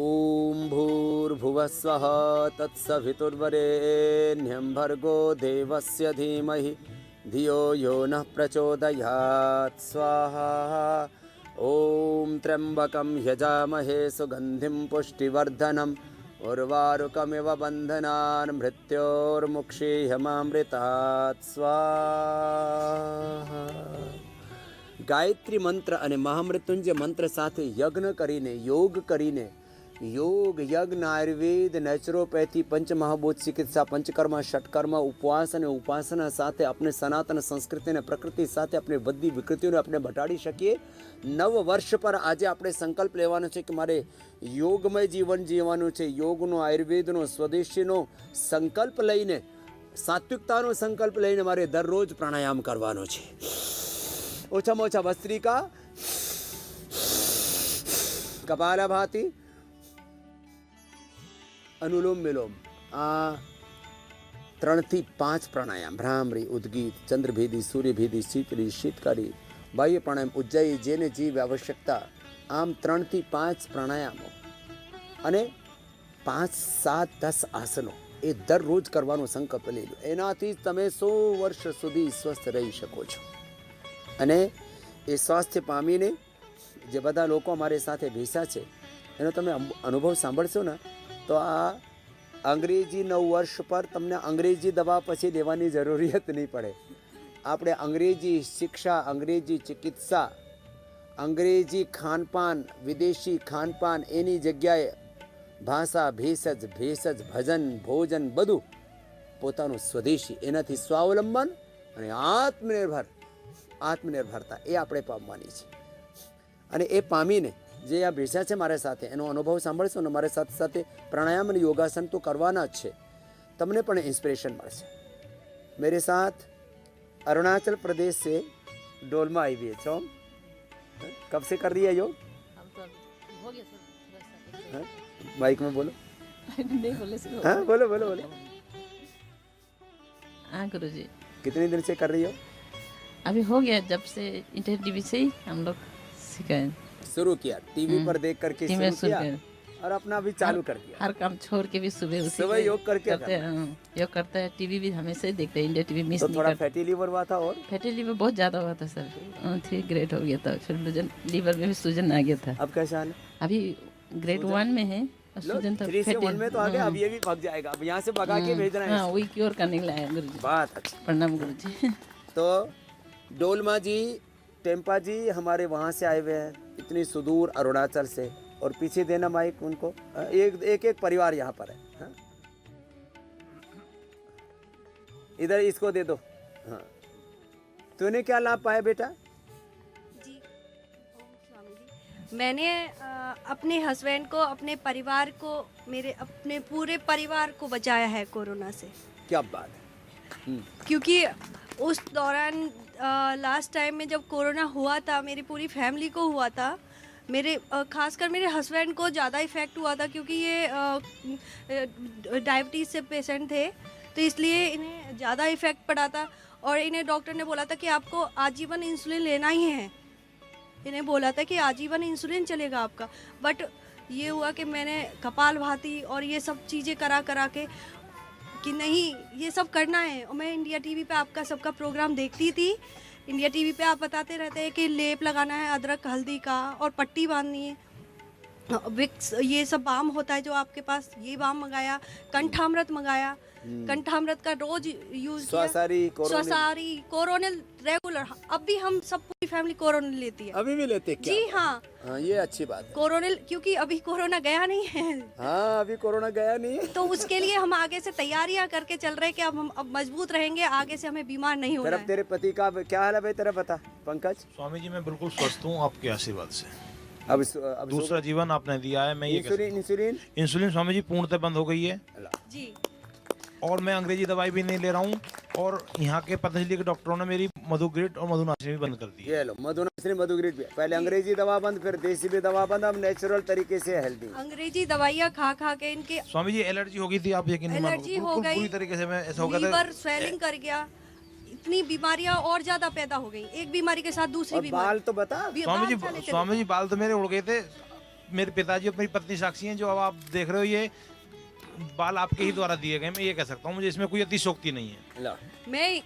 ओम भूर्भुवस्वः तत्सवितुर्वरेण्यं भर्गो देवस्य धीमहि धियो यो नः प्रचोदयात् स्वाहा। ओम त्र्यंबकं यजामहे सुगंधिं पुष्टिवर्धनम् उर्वारुकमिव बन्धनान् मृत्योर्मुक्षीयमामृतात् स्वाहा। ગાયત્રી મંત્ર અને મહામૃત્યુંજય મંત્ર સાથે યજ્ઞ કરીને યોગ યજ્ઞ આયુર્વેદ નેચરોપેથી પંચમહાભૂત ચિકિત્સા પંચકર્મ ષટકર્મ ઉપવાસ અને ઉપાસના સાથે આપણે સનાતન સંસ્કૃતિ અને પ્રકૃતિ સાથે આપણે બધી વિકૃતિઓને આપણે બટાડી શકીએ। નવ વર્ષ પર આજે આપણે સંકલ્પ લેવાનો છે કે મારે યોગમય જીવન જીવવાનું છે। યોગનો આયુર્વેદનો સ્વદેશીનો સંકલ્પ લઈને સાત્વિકતાનો સંકલ્પ લઈને મારે દરરોજ પ્રાણાયામ કરવાનો છે। ઓછામાં ઓછા ભસ્ત્રિકા કપાલભાતિ अनुलोम विलोम आ 3 થી 5 प्राणायाम भ्रामरी उद्गीत चंद्रभेदी सूर्यभेदी शीतली शीतकारी बाह्य प्राणायाम उज्जयी जेने जीव आवश्यकता आम 3 થી 5 प्राणायामो अने 5, 7, 10 आसनों ए दररोज करवानो संकल्प ले लो। एनाथी तमे 100 वर्ष सुधी स्वस्थ रही शको छो। अने ए स्वास्थ्य पामीने जे बधा लोको अमारी साथे भेसा छे एनो तमे अनुभव सांभळशो ने तो आ अंग्रेजी 9 वर्ष पर तमने अंग्रेजी दवा पछी लेवानी जरूरियत नहीं पड़े। आपणे अंग्रेजी शिक्षा अंग्रेजी चिकित्सा अंग्रेजी खानपान विदेशी खानपान एनी जग्याए भाषा भेषज भजन भोजन बधु पोतानुं स्वदेशी एनाथी स्वावलंबन अने आत्मनिर्भरता ए आपणे पामवानी छे। अने ए पामीने जे आ भेषा छे मारे साथे एनो अनुभव सांभळशो ने मारे साथे साथे प्राणायाम और योगासन तो करवाना ज छे। तमने पण इंस्पिरेशन मळशे। मेरे साथ अरुणाचल प्रदेश से डोलमा आई हुई है। चौम कब से कर रही है योग? हम तो हो गया सर। माइक में बोलो। नहीं बोले सर। हाँ बोलो बोलो बोलो। हाँ गुरुजी। कितने दिन से कर रही हो? अभी हो गया जब से इंटरनेट टीवी से ही हम लोग सीखे शुरू किया टीवी पर देख करके शुरू किया और अपना भी चालू कर दिया। हर काम छोड़ के भी सुबह योग करके योग करता है। टीवी भी हमेशा ही देखते हैं। इंडिया टीवी मिस नहीं थोड़ा फैटी लीवर हुआ था और फैटी लीवर बहुत ज्यादा हुआ था सर। 3 ग्रेड हो गया था। फिर लीवर में भी सूजन आ गया था। अब कैसा है? अभी ग्रेड 1 में है। सूजन तो 3 से 1 में तो आ गया। अब ये भी भाग जाएगा। अब यहाँ से भगा के भेज रहे हैं। हाँ वही क्योर करने के लिए गुरुजी। बात अच्छी। प्रणाम गुरुजी। तो डोलमा जी टेम्पा जी हमारे वहाँ से आए हुए हैं इतनी सुदूर अरुणाचल से। और पीछे देना माइक उनको। एक परिवार यहाँ पर है। हाँ? इधर इसको दे दो। हाँ तूने क्या लाभ पाया बेटा? जी ओम स्वामी जी, मैंने अपने हस्बैंड को अपने परिवार को मेरे अपने पूरे परिवार को बचाया है कोरोना से। क्या बात है। क्योंकि उस दौरान लास्ट टाइम में जब कोरोना हुआ था मेरी पूरी फैमिली को हुआ था। मेरे खासकर मेरे हस्बैंड को ज़्यादा इफ़ेक्ट हुआ था क्योंकि ये डायबिटीज़ से पेशेंट थे तो इसलिए इन्हें ज़्यादा इफ़ेक्ट पड़ा था। और इन्हें डॉक्टर ने बोला था कि आपको आजीवन इंसुलिन लेना ही है। इन्हें बोला था कि आजीवन इंसुलिन चलेगा आपका। बट ये हुआ कि मैंने कपालभाति और ये सब चीज़ें करा के कि नहीं ये सब करना है। और मैं इंडिया टीवी पे आपका सबका प्रोग्राम देखती थी। इंडिया टीवी पे आप बताते रहते हैं कि लेप लगाना है अदरक हल्दी का और पट्टी बांधनी है। विक्स ये सब बाम होता है जो आपके पास ये बाम मंगाया। कंठामृत मंगाया। कंठामृत का रोज यूज स्वासारी कोरोनिल रेगुलर। अब भी हम सब पूरी फैमिली कोरोनिल लेती है। अभी भी लेते क्या? जी हाँ। ये अच्छी बात है। कोरोनिल क्योंकि अभी कोरोना गया नहीं है। हाँ अभी कोरोना गया नहीं है तो उसके लिए हम आगे से तैयारियां करके चल रहे हैं कि अब हम मजबूत रहेंगे। आगे से हमें बीमार नहीं होना है। तेरे पति का क्या हाल है भाई तेरा बता पंकज? स्वामी जी मैं बिल्कुल स्वस्थ हूँ आपके आशीर्वाद से। अब दूसरा जीवन आपने दिया है। मैं ये इंसुलिन स्वामी जी पूर्णतः बंद हो गई है जी। और मैं अंग्रेजी दवाई भी नहीं ले रहा हूँ। और यहाँ के पतंजलि के डॉक्टरों ने मेरी मधुग्रिड और मधुनाशिनी भी बंद कर दी। ये लो मधुनाशिनी मधुग्रिड भी। पहले अंग्रेजी दवा बंद फिर देसी भी दवा बंद। अब नेचुरल तरीके से हेल्दी। अंग्रेजी दवाइयाँ खा के इनके स्वामी जी एलर्जी हो गई थी। आप यकीन नहीं मानोगे। एलर्जी हो गई पूरी तरीके से मैं ऐसा हो गया था। लीवर स्वेलिंग कर गया। इतनी बीमारियां और ज्यादा पैदा हो गई, एक बीमारी के साथ दूसरी और बीमारी। बाल तो बता। स्वामी जी बाल तो मेरे उड़ गए थे। मेरे पिताजी और मेरी पत्नी साक्षी हैं। जो अब आप देख रहे हो ये बाल आपके ही द्वारा दिए गए, मैं ये कह सकता हूँ। मुझे इसमें कोई अतिशोक्ति नहीं है। लो। मैं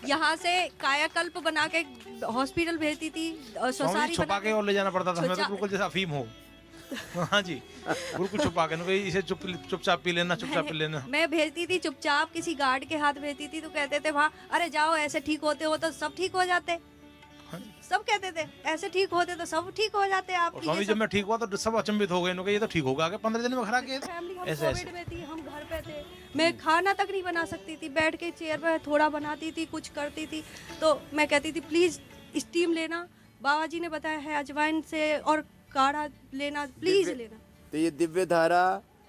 यहाँ से कायाकल्प बना के हॉस्पिटल भेजती थी, स्वामी जी छुपा के और ले जाना पड़ता था, मैं तो बिल्कुल जैसा अफीम हो। हाँ जी, बिल्कुल छुपा के, इसे चुपचाप पी लेना, चुपचाप पी लेना। मैं भेजती थी चुपचाप, किसी गार्ड के हाथ भेजती थी तो कहते थे वहाँ, अरे जाओ ऐसे ठीक होते हो तो सब ठीक हो जाते। सब कहते थे ऐसे ठीक होते तो सब ठीक हो जाते। आप स्वामी जब मैं ठीक हुआ तो सब अचंभित हो गए, ये तो ठीक होगा, 15 दिन में खड़ा के फैमिली हम ऐसे कोविड में थी, हम घर पे थे, मैं खाना तक नहीं बना सकती थी, बैठ के चेयर पे थोड़ा बनाती थी, कुछ करती थी। तो मैं कहती थी प्लीज स्टीम लेना, बाबा जी ने बताया है अजवाइन से, और काढ़ा लेना, प्लीज लेना। तो ये दिव्य धारा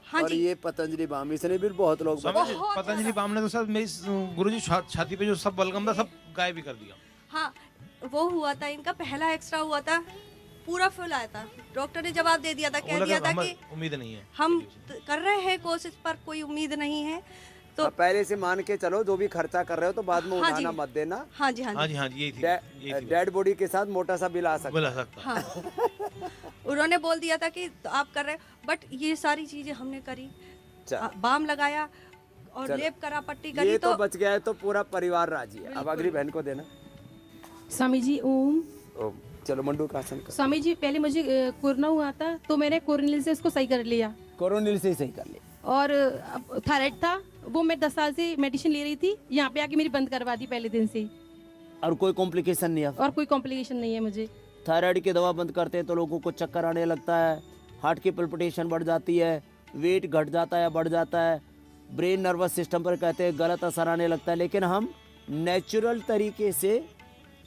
हाँ और जी। ये पतंजलि बाम, इसने भी बहुत लोग स्वामी जी पतंजलि बाम ने तो सब मेरी गुरुजी छाती पे जो सब बलगम था सब गायब भी कर दिया। हाँ वो हुआ था, इनका पहला एक्स्ट्रा हुआ था, पूरा फुल आया था। डॉक्टर ने जवाब दे दिया था, कह दिया था कि उम्मीद नहीं है, हम कर रहे हैं कोशिश पर कोई उम्मीद नहीं है। तो पहले से मान के चलो जो भी खर्चा कर रहे हो तो बाद में हाँ जी। उठाना मत देना। हाँ जी हाँ हाँ जी जी हाँ जी, यही थी डेड बॉडी के साथ मोटा सा बिल आ सकता बुला सकता। हाँ उन्होंने बोल दिया था कि तो आप कर रहे, बट ये सारी चीजें हमने करी, बाम लगाया और लेप करा, पट्टी ये करी, तो बच गया है तो पूरा परिवार राजी है। अब अगली बहन को देना। स्वामी जी ओम। ओम। चलो मंडू का आसन कर। स्वामी जी पहले मुझे कोरोना हुआ था तो मैंने कोरोनिल से उसको सही कर लिया, कोरोनिल से ही सही कर लिया। और थायराइड था वो मैं 10 साल से मेडिसिन ले रही थी, यहाँ पे आके मेरी बंद करवा दी पहले दिन से ही, और कोई कॉम्प्लिकेशन नहीं है। और कोई कॉम्प्लिकेशन नहीं है मुझे। थायराइड की दवा बंद करते हैं तो लोगों को चक्कर आने लगता है, हार्ट की पल्पिटेशन बढ़ जाती है, वेट घट जाता है, बढ़ जाता है, ब्रेन नर्वस सिस्टम पर कहते हैं गलत असर आने लगता है। लेकिन हम नेचुरल तरीके से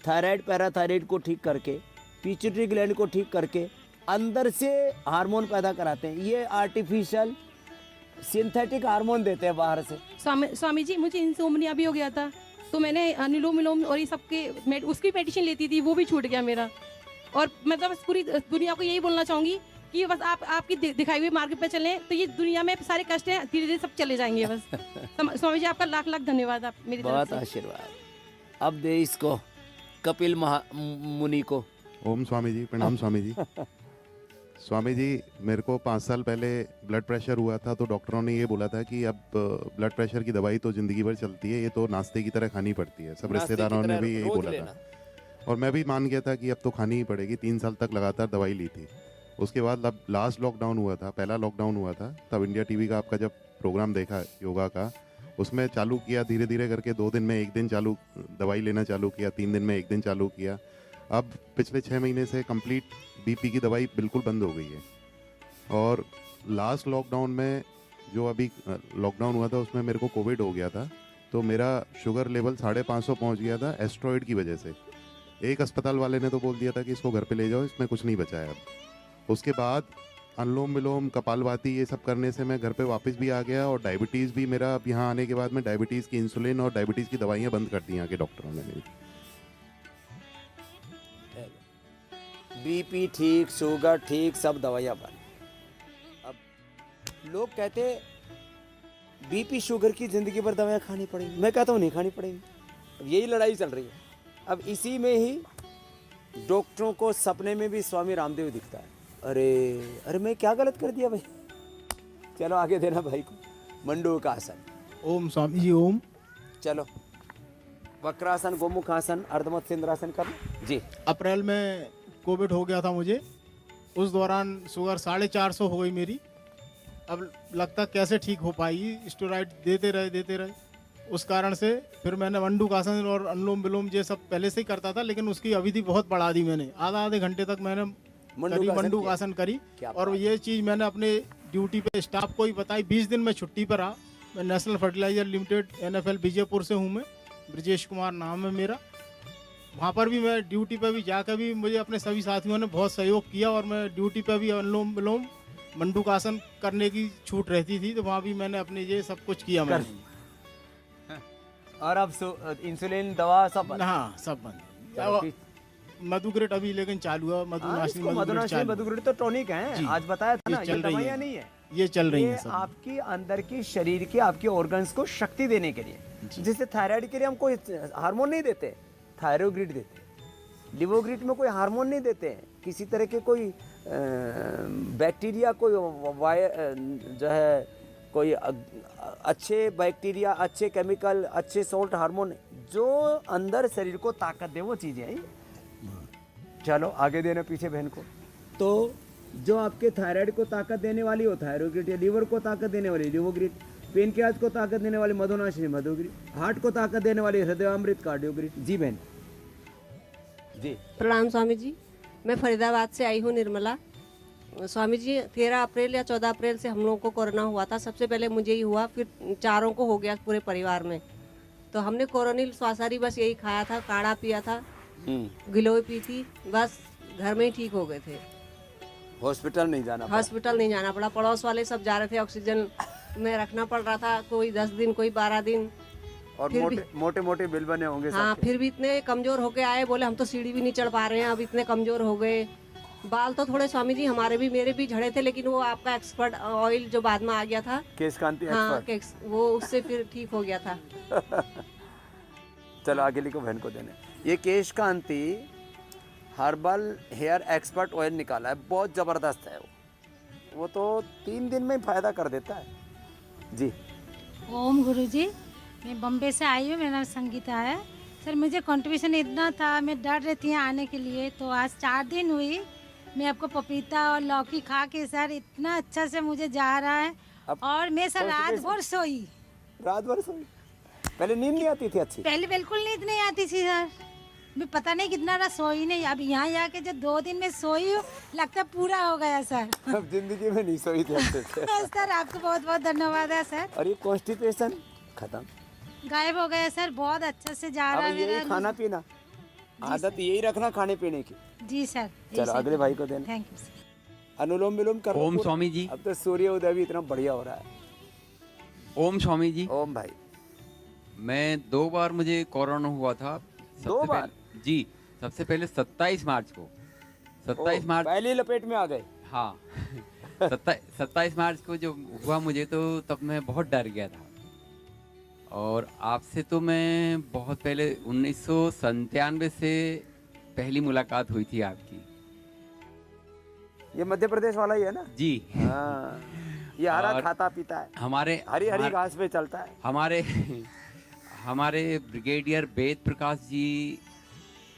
थायराइड पैराथायराइड को ठीक करके, पिट्यूटरी ग्लैंड को ठीक करके अंदर से हार्मोन पैदा कराते हैं। ये आर्टिफिशियल सिंथेटिक हार्मोन देते हैं बाहर से। स्वामी जी मुझे इंसोम्निया भी हो गया था तो मैंने अनुलोम विलोम और ये सबके उसकी मेडिसिन लेती थी, वो भी छूट गया मेरा। और मतलब बस पूरी दुनिया को यही बोलना चाहूँगी कि बस आप आपकी दिखाई हुई मार्ग पे चलें तो ये दुनिया में सारे कष्ट हैं धीरे धीरे सब चले जाएंगे बस। स्वामी जी आपका लाख लाख धन्यवाद, आप मेरी तरफ बहुत से। आशीर्वाद। अब दे इसको कपिल मुनि को। ओम स्वामी जी, प्रणाम स्वामी जी। स्वामी जी मेरे को 5 साल पहले ब्लड प्रेशर हुआ था तो डॉक्टरों ने ये बोला था कि अब ब्लड प्रेशर की दवाई तो ज़िंदगी भर चलती है, ये तो नाश्ते की तरह खानी पड़ती है। सब रिश्तेदारों ने भी यही बोला था और मैं भी मान गया था कि अब तो खानी ही पड़ेगी। 3 साल तक लगातार दवाई ली थी। उसके बाद अब लास्ट लॉकडाउन हुआ था, पहला लॉकडाउन हुआ था, तब इंडिया टीवी का आपका जब प्रोग्राम देखा योगा का, उसमें चालू किया धीरे धीरे करके 2 दिन में 1 दिन चालू दवाई लेना चालू किया, 3 दिन में 1 दिन चालू किया। अब पिछले 6 महीने से कंप्लीट बीपी की दवाई बिल्कुल बंद हो गई है। और लास्ट लॉकडाउन में जो अभी लॉकडाउन हुआ था उसमें मेरे को कोविड हो गया था तो मेरा शुगर लेवल 550 पहुंच गया था एस्ट्रॉइड की वजह से। एक अस्पताल वाले ने तो बोल दिया था कि इसको घर पे ले जाओ, इसमें कुछ नहीं बचा है अब। उसके बाद अनुलोम विलोम कपालभाति ये सब करने से मैं घर पे वापस भी आ गया और डायबिटीज़ भी मेरा अब यहाँ आने के बाद में डायबिटीज़ की इंसुलिन और डायबिटीज़ की दवाइयाँ बंद कर दी यहाँ के डॉक्टरों ने मेरी। बीपी ठीक, शुगर ठीक, सब दवाइयाँ बंद। अब लोग कहते बीपी शुगर की जिंदगी भर दवाइयाँ खानी पड़ेगी। मैं कहता हूँ नहीं खानी पड़ेगी। अब यही लड़ाई चल रही है। अब इसी में ही डॉक्टरों को सपने में भी स्वामी रामदेव दिखता है। अरे मैं क्या गलत कर दिया भाई। चलो आगे देना भाई को। मंडू का आसन। ओम स्वामी जी ओम। चलो वक्रासन, गोमुखासन, अर्धमत सिंद्रासन कर लो जी। अप्रैल में कोविड हो गया था मुझे, उस दौरान शुगर 450 हो गई मेरी। अब लगता कैसे ठीक हो पाएगी, स्टेरॉइड देते रहे। उस कारण से फिर मैंने मंडूकासन और अनुलोम विलोम ये सब पहले से ही करता था, लेकिन उसकी अवधि बहुत बढ़ा दी मैंने। आधे घंटे तक मैंने मंडूकासन करी और ये चीज़ मैंने अपने ड्यूटी पे स्टाफ को ही बताई। 20 दिन में छुट्टी पर रहा। मैं national fertilizer limited NFL Vijaipur से हूँ। मैं ब्रजेश कुमार नाम है मेरा। वहाँ पर भी मैं ड्यूटी पे भी जाकर भी मुझे अपने सभी साथियों ने बहुत सहयोग किया और मैं ड्यूटी पे भी अनुलोम विलोम मंडूकासन करने की छूट रहती थी तो वहाँ भी मैंने अपने ये सब कुछ किया मैंने। और अब इंसुलिन दवा सब बंद। हाँ सब बंद। मधुग्रेट अभी लेकिन चालू है। मधुग्रेट तो टॉनिक है, आज बताया था ना, ये दवाइयाँ नहीं है, ये चल रही है। आपकी अंदर की शरीर के आपके ऑर्गन्स को शक्ति देने के लिए। जिससे थायराइड के लिए हम कोई हार्मोन नहीं देते, थायरोग्रिड देते हैं। लिवोग्रिड में कोई हार्मोन नहीं देते हैं, किसी तरह के कोई बैक्टीरिया, कोई जो है कोई अच्छे बैक्टीरिया, अच्छे केमिकल, अच्छे सॉल्ट, हार्मोन जो अंदर शरीर को ताकत दे, वो चीज़ें हैं। चलो आगे देना पीछे बहन को। तो जो आपके थायराइड को ताकत देने वाली हो थायरोग्रिड, या लीवर को ताकत देने वाली लिवोग्रिड, पेनक्रियाज को ताकत देने वाली मधुनाशिनी मधुग्रिड, हार्ट को ताकत देने वाली हृदयामृत कार्डियोग्रिड। जी बहन जी। प्रणाम स्वामी जी, मैं फरीदाबाद से आई हूँ, निर्मला। स्वामी जी 13 अप्रैल या 14 अप्रैल से हम लोगों को कोरोना हुआ था। सबसे पहले मुझे ही हुआ, फिर चारों को हो गया पूरे परिवार में। तो हमने कोरोनिल स्वासारी बस यही खाया था, काढ़ा पिया था, गिलोय पी थी, बस घर में ही ठीक हो गए थे। हॉस्पिटल नहीं जाना पड़ा। हॉस्पिटल नहीं जाना पड़ा। पड़ोस वाले सब जा रहे थे, ऑक्सीजन में रखना पड़ रहा था, कोई 10 दिन कोई 12 दिन। और मोटे मोटे बिल बने होंगे। हाँ, फिर भी इतने कमजोर होके आए, बोले हम तो सीढ़ी भी नहीं चढ़ पा रहे हैं, अब इतने कमजोर हो गए। बाल तो थोड़े स्वामी जी हमारे भी, मेरे भी झड़े थे, लेकिन वो आपका एक्सपर्ट ऑयल जो बाद में आ गया था, केश कांति हाँ एक्सपर्ट, वो उससे फिर ठीक हो गया था। चलो आगे लिखो बहन को देने। ये केश कांति हर्बल हेयर एक्सपर्ट ऑयल निकाला है, बहुत ज़बरदस्त है वो तो 3 दिन में फायदा कर देता है। जी। ओम गुरुजी, मैं बम्बे से आई हूँ, मेरा नाम संगीता है। सर मुझे कंट्रीब्यूशन इतना था, मैं डर रही थी आने के लिए, तो आज 4 दिन हुई मैं आपको पपीता और लौकी खा के सर इतना अच्छा से मुझे जा रहा है। और मैं सर रात भर सोई। रात भर सोई? पहले नींद नहीं आती थी अच्छी? पहले बिल्कुल नींद नहीं आती थी सर, मैं पता नहीं कितना रहा सोई नहीं। अब यहाँ आके जो 2 दिन में सोई हूँ, लगता पूरा हो गया सर। अब जिंदगी में नहीं सोई थी अच्छे से। सर आपको बहुत बहुत धन्यवाद है सर। और ये कॉन्स्टिपेशन खत्म, गायब हो गया सर, बहुत अच्छे से जा रहा है अब यही खाना पीना, आदत यही रखना खाने पीने की। जी सर। चलो अगले भाई को देना। Thank you sir. अनुलोम विलोम कर। ओम स्वामी जी। अब तो सूर्य उदय भी इतना बढ़िया हो रहा है। ओम स्वामी जी। ओम भाई। मैं 2 बार मुझे कोरोना हुआ था। 2 बार? जी, सबसे पहले 27 मार्च को। 27 मार्च पहली लपेट में आ गए। हाँ 27 मार्च को जो हुआ मुझे, तो तब मैं बहुत डर गया था। और आपसे तो मैं बहुत पहले 1997 से पहली मुलाकात हुई थी आपकी। ये मध्य प्रदेश वाला ही है ना? जी हाँ। ये हरा खाता पीता है, हमारे हरी हरी घास पे चलता है। हमारे ब्रिगेडियर वेद प्रकाश जी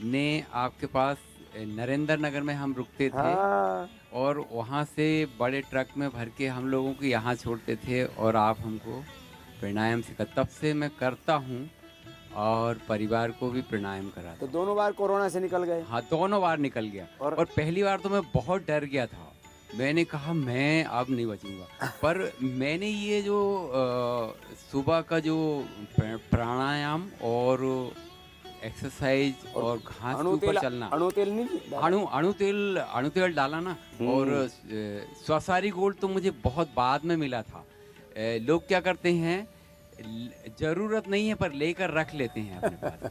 ने आपके पास नरेंद्र नगर में हम रुकते थे। हाँ। और वहाँ से बड़े ट्रक में भर के हम लोगों को यहाँ छोड़ते थे, और आप हमको प्राणायाम सिखा, तब से मैं करता हूँ और परिवार को भी प्राणायाम कराता। तो दोनों बार कोरोना से निकल गए? हाँ, दोनों बार निकल गया। और पहली बार तो मैं बहुत डर गया था, मैंने कहा मैं अब नहीं बचूंगा। पर मैंने ये जो सुबह का जो प्राणायाम और एक्सरसाइज और घास के ऊपर चलना, अणु तेल नहीं, अणु तेल डाला ना। और स्वासारी गोल्ड तो मुझे बहुत बाद में मिला था। लोग क्या करते हैं, जरूरत नहीं है पर लेकर रख लेते हैं अपने पास।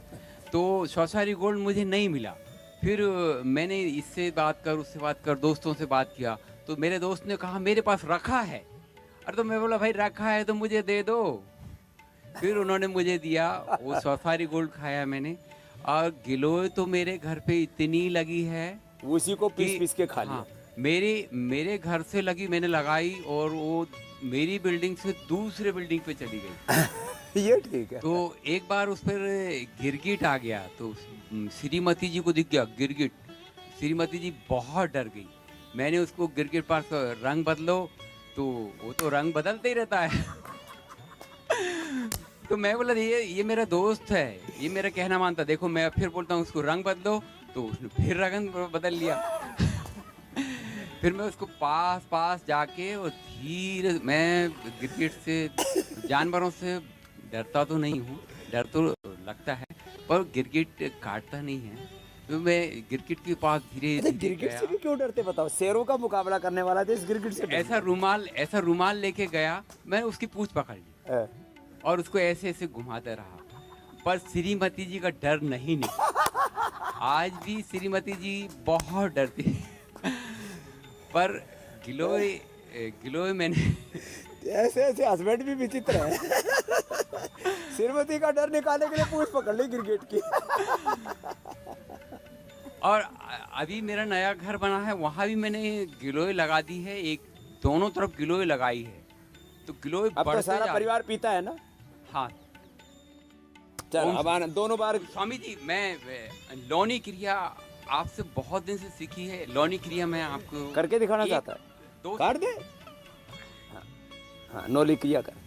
तो स्वासारी गोल्ड मुझे नहीं मिला। फिर मैंने इससे बात कर, उससे बात कर, दोस्तों से बात किया, तो मेरे दोस्त ने कहा मेरे पास रखा है। अरे तो मैं बोला भाई रखा है तो मुझे दे दो। फिर उन्होंने मुझे दिया, वो स्वासारी गोल्ड खाया मैंने। और गिलोय तो मेरे घर पे इतनी लगी है, उसी को पीस के खा लिया। हाँ, मेरे घर से लगी, मैंने लगाई और वो मेरी बिल्डिंग से दूसरे बिल्डिंग पे चली गई। ये ठीक है। तो एक बार उस पर गिरगिट आ गया, तो श्रीमती जी को दिख गया गिरगिट। श्रीमती जी बहुत डर गई। मैंने उसको गिरगिट पास रंग बदलो, तो वो तो रंग बदलते ही रहता है। तो मैं बोला ये मेरा दोस्त है, ये मेरा कहना मानता। देखो मैं फिर बोलता हूँ उसको रंग बदलो, तो उसने फिर रंग बदल लिया। फिर मैं उसको पास जाके और धीरे, मैं गिरगिट से, जानवरों से डरता तो नहीं हूँ, डर तो लगता है, पर गिरगिट काटता नहीं है। तो मैं गिरगिट के पास धीरे गिरगिट से भी क्यों डरते बताओ? शेरों का मुकाबला करने वाला था, इस गिरगिट से ऐसा रुमाल लेके गया, मैंने उसकी पूंछ पकड़ ली और उसको ऐसे ऐसे घुमाता रहा। पर श्रीमती जी का डर नहीं निकला। आज भी श्रीमती जी बहुत डरती है। पर गिलोय मैंने ऐसे हस्बैंड भी विचित्र है। श्रीमती का डर निकालने के लिए पूछ पकड़ ली क्रिकेट की। और अभी मेरा नया घर बना है, वहाँ भी मैंने गिलोय लगा दी है, एक दोनों तरफ गिलोय लगाई है, तो गिलोय अब तो बढ़ते सारा जा परिवार पीता है ना। हाँ चल अब आना दोनों बार। स्वामी जी, मैं लौनी क्रिया आपसे बहुत दिन से सीखी है। लौनी क्रिया मैं आपको करके दिखाना चाहता है, दो काट दे। हाँ, हाँ नौली क्रिया कर।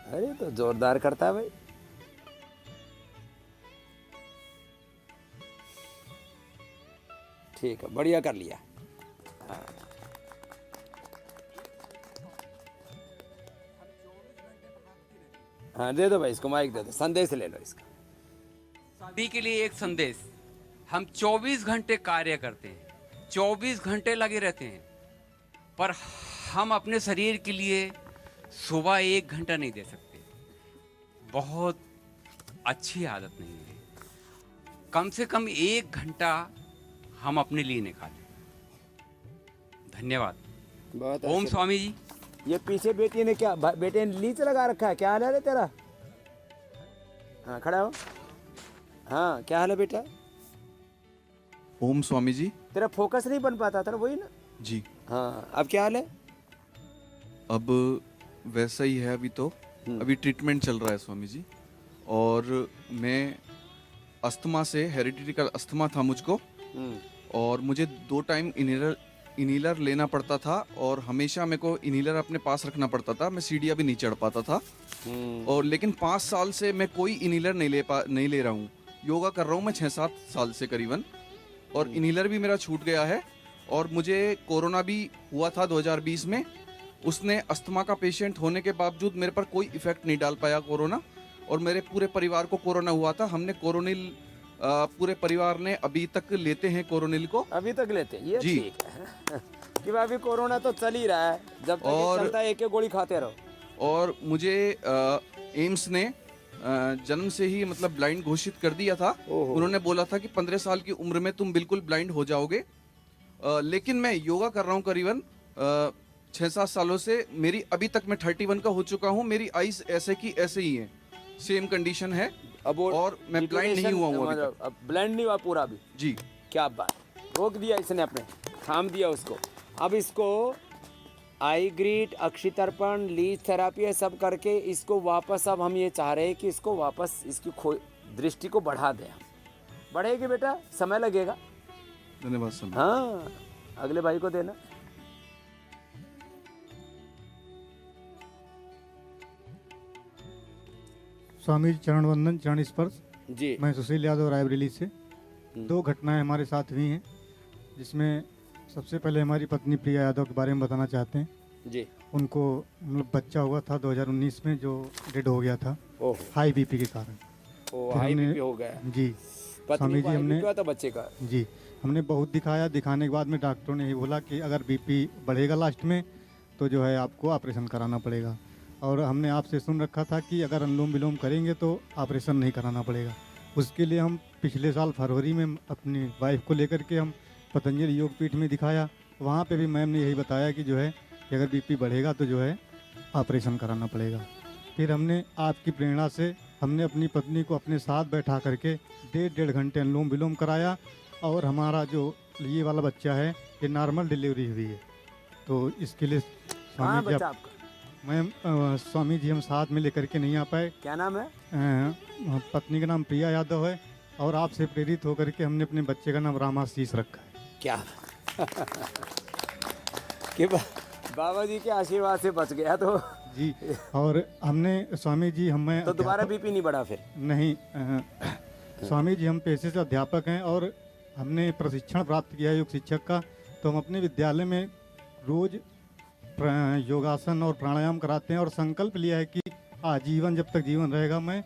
अरे तो जोरदार करता है भाई। ठीक है, बढ़िया कर लिया। हाँ दे दो भाई इसको, माइक दे दो, संदेश ले लो इसका। सभी के लिए एक संदेश, हम 24 घंटे कार्य करते हैं, 24 घंटे लगे रहते हैं, पर हम अपने शरीर के लिए सुबह 1 घंटा नहीं दे सकते। बहुत अच्छी आदत नहीं है। कम से कम 1 घंटा हम अपने लिए निकालें। धन्यवाद। बहुत ओम अच्छे। स्वामी जी। ये पीछे बेटी ने क्या, बेटे ने लीच लगा रखा है, क्या हाल है रे तेरा? हाँ खड़ा हो। हाँ क्या हाल है बेटा? ओम स्वामी जी। तेरा फोकस नहीं बन पाता था ना, वही ना? जी। हाँ अब क्या हाल है? अब वैसा ही है अभी तो। अभी ट्रीटमेंट चल रहा है स्वामी जी। और मैं अस्थमा से, हेरिडिटरी अस्थमा था मुझको, और मुझे 2 टाइम इनहेलर लेना पड़ता था, और हमेशा मेरे को इनहेलर अपने पास रखना पड़ता था। मैं सीढ़ियाँ भी नहीं चढ़ पाता था। और लेकिन 5 साल से मैं कोई इनहेलर नहीं ले रहा हूँ। योगा कर रहा हूँ मैं 6-7 साल से करीबन, और इनहेलर भी मेरा छूट गया है। और मुझे कोरोना भी हुआ था 2020 में। उसने अस्थमा का पेशेंट होने के बावजूद मेरे पर कोई इफेक्ट नहीं डाल पाया कोरोना, और मेरे पूरे परिवार को कोरोना हुआ था। हमने कोरोनिल पूरे परिवार ने अभी तक लेते हैं कोरोनिल को। अभी तक लेते हैं, ये जी। ठीक है। कि भाई अभी कोरोना तो चल ही रहा है, जब तक ये चलता है एक एक गोली खाते रहो। और मुझे एम्स ने जन्म से ही मतलब ब्लाइंड घोषित कर दिया था। उन्होंने बोला था कि 15 साल की उम्र में तुम बिल्कुल ब्लाइंड हो जाओगे। लेकिन मैं योगा कर रहा हूँ करीबन 6-7 सालों से। मेरी अभी तक मैं 31 का हो चुका हूँ। मेरी आईज ऐसे की ऐसे ही है, सेम कंडीशन है। अब और मैं ब्लाइंड नहीं हुआ हूँ अभी तक। अब ब्लाइंड नहीं हुआ पूरा अभी? जी। क्या बात, रोक दिया इसने, अपने थाम दिया उसको। अब इसको आई ग्रीट, अक्षितर्पण, लीच थेरापी ये सब करके इसको वापस, अब हम ये चाह रहे हैं कि इसको वापस इसकी दृष्टि को बढ़ा दें। बढ़ेगी बेटा, समय लगेगा। धन्यवाद स्वामी। हाँ अगले भाई को देना। स्वामी जी चरण वंदन, चरण स्पर्श जी। मैं सुशील यादव रायबरेली से। 2 घटनाएं हमारे साथ हुई हैं, जिसमें सबसे पहले हमारी पत्नी प्रिया यादव के बारे में बताना चाहते हैं जी। उनको मतलब बच्चा हुआ था 2019 में, जो डेड हो गया था हाई बीपी के कारण। फिर हाई हमने- बीपी हो गया जी स्वामी जी हमने हुआ था बच्चे का। जी हमने बहुत दिखाया। दिखाने के बाद में डॉक्टरों ने ये बोला कि अगर बीपी बढ़ेगा लास्ट में तो जो है आपको ऑपरेशन कराना पड़ेगा। और हमने आपसे सुन रखा था कि अगर अनुलोम विलोम करेंगे तो ऑपरेशन नहीं कराना पड़ेगा। उसके लिए हम पिछले साल फरवरी में अपनी वाइफ को लेकर के हम पतंजलि योग पीठ में दिखाया। वहाँ पे भी मैम ने यही बताया कि जो है कि अगर बीपी बढ़ेगा तो जो है ऑपरेशन कराना पड़ेगा। फिर हमने आपकी प्रेरणा से हमने अपनी पत्नी को अपने साथ बैठा करके 1.5 घंटे अनुलोम विलोम कराया, और हमारा जो ये वाला बच्चा है ये नॉर्मल डिलीवरी हुई है। तो इसके लिए स्वामी जी आपका? मैम स्वामी जी हम साथ में लेकर के नहीं आ पाए। क्या नाम है? पत्नी का नाम प्रिया यादव है, और आपसे प्रेरित होकर के हमने अपने बच्चे का नाम रामाशीष रखा है। क्या कि बाबा जी के आशीर्वाद से बच गया तो जी। और हमने स्वामी जी हमें तो दोबारा बीपी नहीं बढ़ा फिर? नहीं स्वामी जी हम पेशे से अध्यापक हैं, और हमने प्रशिक्षण प्राप्त किया है योग शिक्षक का। तो हम अपने विद्यालय में रोज योगासन और प्राणायाम कराते हैं, और संकल्प लिया है कि आजीवन जब तक जीवन रहेगा मैं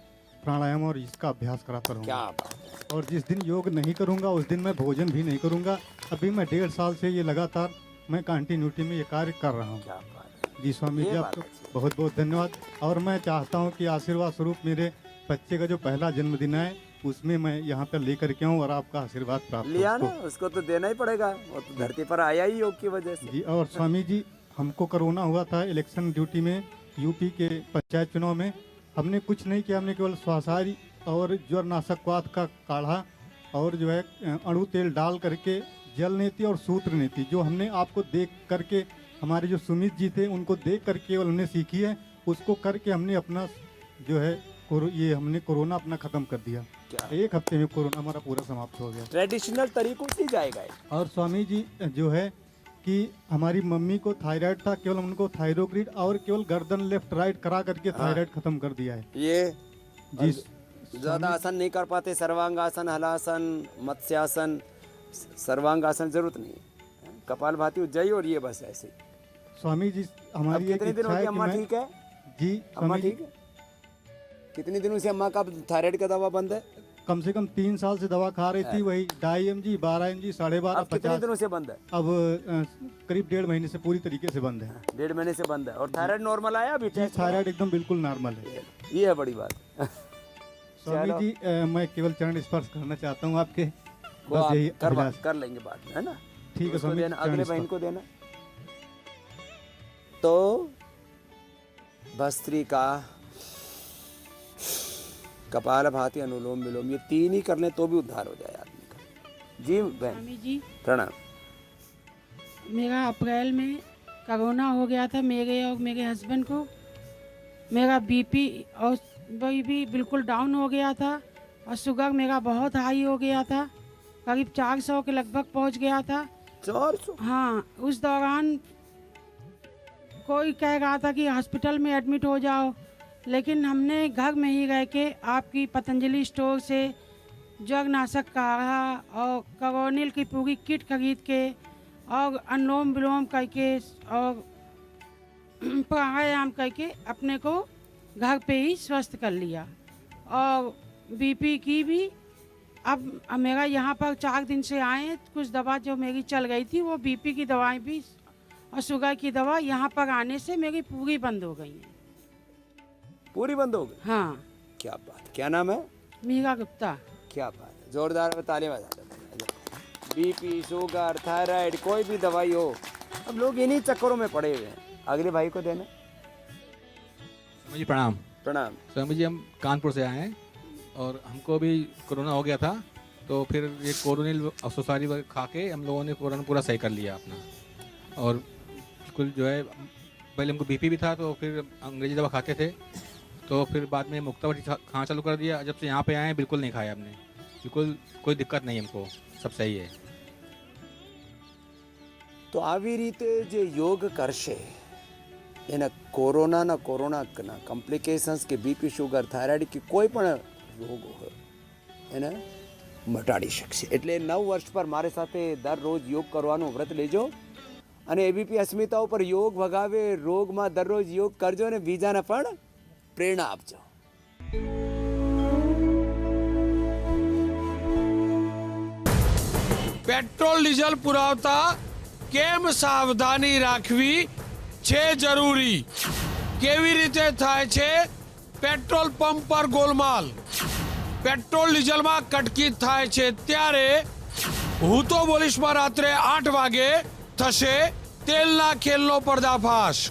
प्राणायाम और इसका अभ्यास कराता रहूँगा। क्या बात। और जिस दिन योग नहीं करूँगा उस दिन मैं भोजन भी नहीं करूँगा। अभी मैं 1.5 साल से ये लगातार मैं कंटिन्यूटी में ये कार्य कर रहा हूँ। क्या बात। जी स्वामी जी आपको बहुत बहुत धन्यवाद। और मैं चाहता हूँ कि आशीर्वाद स्वरूप मेरे बच्चे का जो पहला जन्मदिन है उसमें मैं यहाँ पर लेकर के आऊँ और आपका आशीर्वाद प्राप्त हो लिया ना, उसको। उसको तो देना ही पड़ेगा, वो तो धरती पर आया ही योग की वजह से। जी, और स्वामी जी हमको कोरोना हुआ था इलेक्शन ड्यूटी में, यूपी के पंचायत चुनाव में। हमने कुछ नहीं किया, हमने केवल स्वासारी और ज्वर नाशकवात का काढ़ा और जो है अणु तेल डाल करके जल नीति और सूत्र नीति, जो हमने आपको देख करके, हमारे जो सुमित जी थे उनको देख करके केवल हमने सीखी है, उसको करके हमने अपना जो है ये हमने कोरोना अपना ख़त्म कर दिया। एक हफ्ते में कोरोना हमारा पूरा समाप्त हो गया। ट्रेडिशनल तरीकों से ही जाएगा ये। और स्वामी जी जो है कि हमारी मम्मी को थायराइड था, केवल उनको थायरोग्रिड और केवल गर्दन लेफ्ट राइट करा करके थायराइड खत्म कर दिया है। ये जी, ज़्यादा आसन नहीं कर पाते, सर्वांगासन, हलासन, मत्स्यासन, सर्वांगासन जरूरत नहीं है, कपालभाति, उज्जयी और ये बस ऐसे। स्वामी जी हमारी एक कितने दिनों इच्छा की है कि अम्मा मैं ठीक है? जी अम्मा स्वामी जी ठीक है? कितने दिनों से अम्मा का थायराइड का दवा बंद है? कम से कम 3 साल से दवा खा रही थी, वही 2.5 mg, 12 mg, 12.5, अब कितने 50। दिनों से बंद है? अब करीब 1.5 महीने से पूरी तरीके से बंद है। 1.5 महीने से बंद है। और थायराइड नॉर्मल आया अभी? जी, थायराइड एकदम बिल्कुल नॉर्मल है। ये है बड़ी बात। स्वामी जी मैं केवल चरण स्पर्श करना चाहता हूँ आपके, वो बस आप यही अभिलाष। कर लेंगे बाद में, है ना? ठीक है उसको स्वामी जी, देना, अगले चरण बहन स्पर्श। को देना। तो भस्त्री का, कपालभाति, अनुलोम विलोम, ये 3 ही कर लें तो भी उद्धार हो जाए आदमी का। जी बहन स्वामी जी प्रणाम। मेरा अप्रैल में कोरोना हो गया था मेरे और मेरे हस्बैंड को। मेरा बीपी और भी बिल्कुल डाउन हो गया था और शुगर मेरा बहुत हाई हो गया था, करीब 400 के लगभग पहुंच गया था। 400? हाँ, उस दौरान कोई कह रहा था कि हॉस्पिटल में एडमिट हो जाओ, लेकिन हमने घर में ही रह के आपकी पतंजलि स्टोर से जगनाशक काढ़ा और कोरोनिल की पूरी किट खरीद के और अनुलोम विलोम करके और प्राणायाम करके अपने को घर पे ही स्वस्थ कर लिया। और बीपी की भी अब मेरा यहाँ पर 4 दिन से आए, कुछ दवा जो मेरी चल गई थी वो बीपी की दवाएं भी और शुगर की दवा यहाँ पर आने से मेरी पूरी बंद हो गई है। पूरी बंद हो गई? हाँ। क्या बात, क्या नाम है? मीरा गुप्ता। क्या बात है, जोरदार तालियां बजा दो। बीपी, शुगर, थायराइड, कोई भी दवाई हो, अब लोग इन्हीं चक्करों में पड़े हुए हैं। अगले भाई को देना। स्वामी जी प्रणाम। प्रणाम। स्वामी जी हम कानपुर से आए हैं और हमको भी कोरोना हो गया था, तो फिर ये कोरोनिल और सोसारी खा के हम लोगों ने कोरोना पूरा सही कर लिया अपना। और बिल्कुल जो है पहले हमको बीपी भी था, तो फिर अंग्रेजी दवा खाते थे, तो फिर बाद में मुक्तावटी खाना चालू कर दिया। जब से यहाँ पे आए हैं बिल्कुल नहीं खाया हमने, बिल्कुल कोई दिक्कत नहीं हमको, सब सही है। तो આવી રીતે જે યોગ કરશે એના કોરોના કોમ્પ્લિકેશન્સ કે બીપી, શુગર, થાઇરોઇડ કે કોઈ પણ રોગ હોય એને મટાડી શકશે। એટલે 9 વર્ષ પર મારી સાથે દરરોજ યોગ કરવાનું વ્રત લેજો અને એબીપી અસ્મિતાઓ પર યોગ ભગાવે, રોગમાં દરરોજ યોગ કરજો અને બીજાને પણ પ્રેરણા આપજો। પેટ્રોલ ડીઝલ પુરાવતા કેમ સાવધાની રાખવી છે જરૂરી? કેવી રીતે થાય છે પેટ્રોલ પંપ પર ગોલમાલ? પેટ્રોલ ડીઝલમાં કટકી થાય છે ત્યારે હું તો બોલીશમાં રાત્રે 8 વાગે થશે તેલના ખેલનો પર્દાફાશ।